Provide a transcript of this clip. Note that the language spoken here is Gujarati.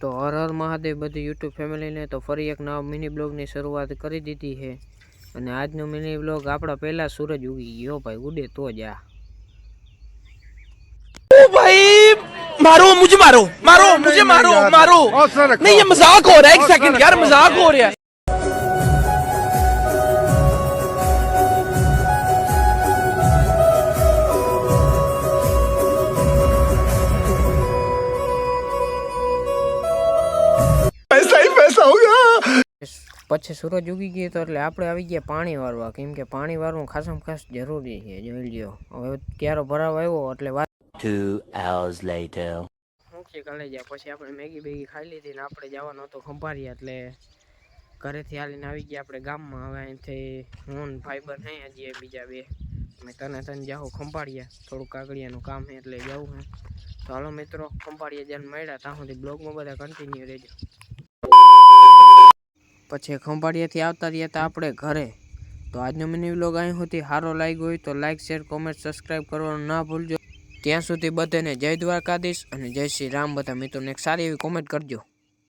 તો હર હર મહાદેવ બધી યુટ્યુબ ફેમિલીને તો ફરી એક નવા મિની બ્લોગની શરૂઆત કરી દીધી છે। અને આજનો મિની બ્લોગ આપણા પહેલા સૂરજ ઉગી ગયો ભાઈ, ઉડે તો જ આ ओ भाई मारो मुझे, मारो मारो मुझे, मारो मारो नहीं, ये मजाक हो रहा है। एक सेकंड यार, मजाक हो रहा है। पैसा ही पैसा होगा। પછી સૂરજ ઉગી ગયો તો એટલે આપણે આવી ગયા પાણી વારવા, કેમ કે પાણી વારવું ખાસમ ખાસ જરૂરી છે। જોઈ લ્યો, હવે ક્યારો ભરાવા આવ્યો એટલે 2 hours later. મૂકી કાલે ગયા પછી આપણે મેગી બેગી ખાઈ લીધી ને આપણે જવાનું હતું ખંભાળિયા, એટલે ઘરેથી હાલીને આવી ગયા આપણે ગામમાં। હવે અહીંથી હું ફાઈબર નહીં, હજી બીજા બે અમે તને જાઉં ખંભાળિયા, થોડું કાગળિયાનું કામ છે એટલે જવું હે। તો હાલો મિત્રો, ખંભાળિયા જઈને મળ્યા, ત્યાં સુધી બ્લોગમાં બધા કન્ટિન્યુ રહેજો। પછી ખંભાળિયાથી આવતા રહ્યા હતા આપણે ઘરે। તો આજનો મિની વ્લોગ અહીં સુધી સારો લાગ્યો હોય તો લાઈક, શેર, કોમેન્ટ, સબસ્ક્રાઈબ કરવાનું ના ભૂલજો। ત્યાં સુધી બધાને જય દ્વારકાધીશ અને જય શ્રી રામ। બધા મિત્રોને એક સારી એવી કોમેન્ટ કરજો।